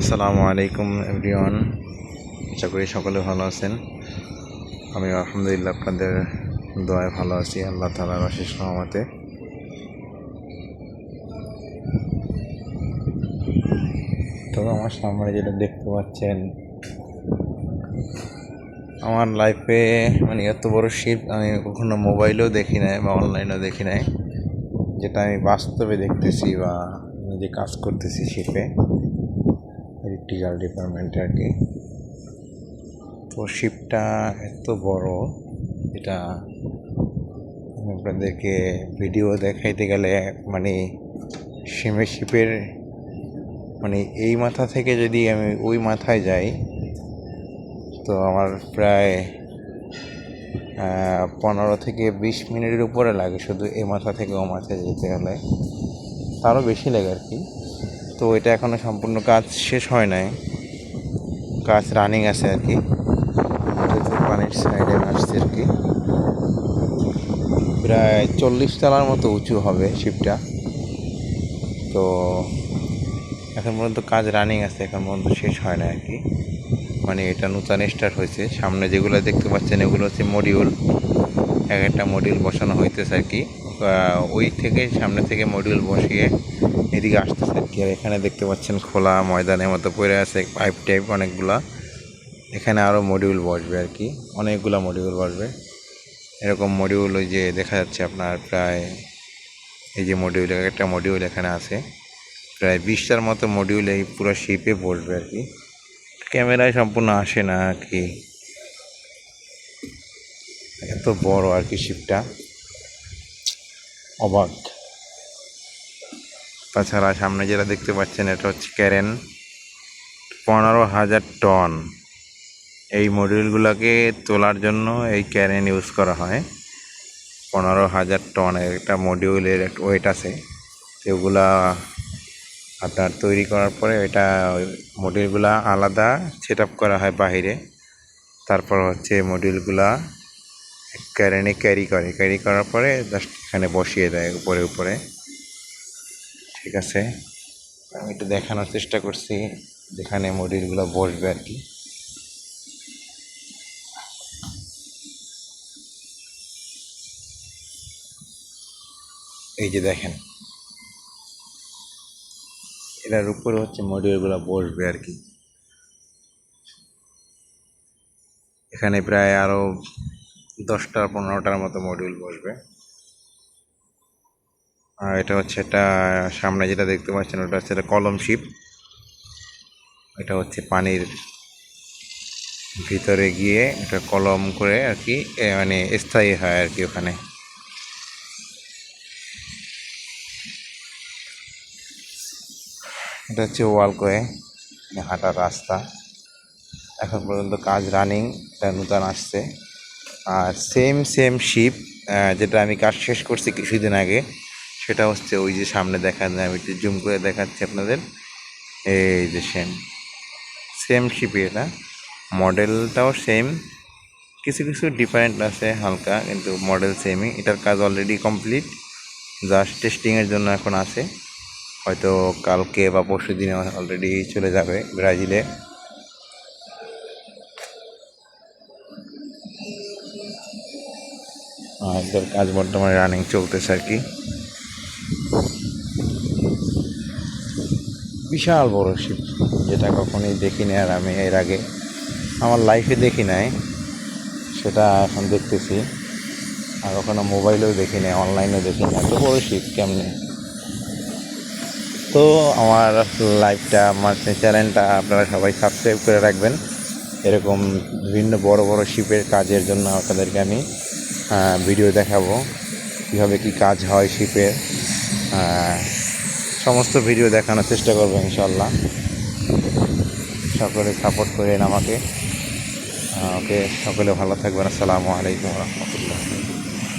আসসালামু আলাইকুম এভরিওয়ান। আশা করি সকলে ভালো আছেন। আমি আলহামদুলিল্লাহ আপনাদের দোয়ায় ভালো আছি, আল্লাহ তাআলার অশেষ রহমতে। তবে আমার সামনে যেটা দেখতে পাচ্ছেন, আমার লাইফে এত বড় শিপ আমি কখনো মোবাইলেও দেখি নাই বা অনলাইনেও দেখি নাই, যেটা আমি বাস্তবে দেখতেছি বা নিজে কাজ করতেছি শিপে, ইলেকট্রিক্যাল ডিপার্টমেন্টে আর কি। তো শিপটা এত বড়, এটা আপনাদেরকে ভিডিও দেখাইতে গেলে শিপের এই মাথা থেকে যদি আমি ওই মাথায় যাই, তো আমার প্রায় 15 থেকে 20 মিনিটের উপরে লাগে শুধু এই মাথা থেকে ও মাথায় যেতে হলে, তারও বেশি লাগে আর কি। তো এটা এখনও সম্পূর্ণ কাজ শেষ হয় নাই, কাজ রানিং আছে আর কি। পানির সাইডে আসছে আর কি, প্রায় 40 তলার মতো উঁচু হবে শিপটা। তো এখন পর্যন্ত কাজ রানিং আছে, এখন পর্যন্ত শেষ হয় না আর কি। এটা নতুন স্টার্ট হয়েছে। সামনে যেগুলো দেখতে পাচ্ছেন এগুলো হচ্ছে মডিউল, একটা মডিউল বসানো হইতেছে আর কি। ওই থেকে সামনে থেকে মডিউল বসিয়ে এদিকে আসতেছে আর কি। আর এখানে দেখতে পাচ্ছেন খোলা ময়দানের মতো পড়ে আছে পাইপ টাইপ অনেকগুলা। এখানে আরও মডিউল বসবে আর কি, অনেকগুলা মডিউল বসবে। এরকম মডিউল ওই যে দেখা যাচ্ছে আপনার, প্রায় এই যে মডিউল, একটা মডিউল এখানে আছে, প্রায় 20টার মতো মডিউল এই পুরো শিপে বসবে আর কি। ক্যামেরায় সম্পূর্ণ আসে না আর কি, এত বড় আর কি শিপটা, অবাক। তাছাড়া সামনে যেটা দেখতে পাচ্ছেন এটা হচ্ছে ক্যারেন, 15,000 টন। এই মডিউলগুলোকে তোলার জন্য এই ক্যারেন ইউজ করা হয়। 15,000 টনের একটা মডিউলের একটা ওয়েট আছে। এগুলা আপনার তৈরি করার পরে এটা মডিউলগুলা আলাদা সেট আপ করা হয় বাহিরে, তারপর হচ্ছে মডিউলগুলা ক্যারেনে ক্যারি করার পরে জাস্ট এখানে বসিয়ে দেয় উপরে। ঠিক আছে, আমি একটু দেখানোর চেষ্টা করছি যেখানে মডিউলগুলো বসবে আর কি। এই যে দেখেন, এটার উপরে হচ্ছে মডিউলগুলো বসবে আর কি। এখানে প্রায় আরও 10-15টার মতো মডিউল বসবে। আর এটা হচ্ছে একটা সামনে যেটা দেখতে পাচ্ছেন ওটা হচ্ছে কলম শিপ। এটা হচ্ছে পানির ভিতরে গিয়ে এটা কলম করে আর কি, স্থায়ী হয় আর কি ওখানে। এটা হচ্ছে ওয়ালকোয়ে হাঁটার রাস্তা। এখন পর্যন্ত কাজ রানিং, এটা নতুন আসছে। আর সেম শিপ যেটা আমি কাজ শেষ করছি কিছুদিন আগে, সেটা হচ্ছে ওই যে সামনে দেখা যায়, আমি একটু জুম করে দেখাচ্ছি আপনাদের। এই যে সেম শিপই, এটা মডেলটাও সেম, কিছু ডিফারেন্ট আছে হালকা, কিন্তু মডেল সেমই। এটার কাজ অলরেডি কমপ্লিট, জাস্ট টেস্টিংয়ের জন্য এখন আছে। হয়তো কালকে বা পরশু দিনে অলরেডি চলে যাবে ব্রাজিলে। এটার কাজ বর্তমানে রানিং চলতেছে আর কি। বিশাল বড় শিপ, যেটা কখনোই দেখিনি, আর আমি এর আগে আমার লাইফে দেখি নাই, সেটা এখন দেখতেছি। আর ওখানে মোবাইলেও দেখি নাই, অনলাইনেও দেখি না, এত বড় শিপ কেমনে। তো আমার আমার চ্যানেলটা আপনারা সবাই সাবস্ক্রাইব করে রাখবেন। এরকম বিভিন্ন বড় শিপের কাজের জন্য আপনাদেরকে আমি ভিডিও দেখাবো, কীভাবে কী কাজ হয় শিপের, সমস্ত ভিডিও দেখানোর চেষ্টা করবো ইনশাল্লাহ। সকলে সাপোর্ট করেন আমাকে। ওকে, সকলে ভালো থাকবেন। আসসালামু আলাইকুম রহমতুল্লাহ।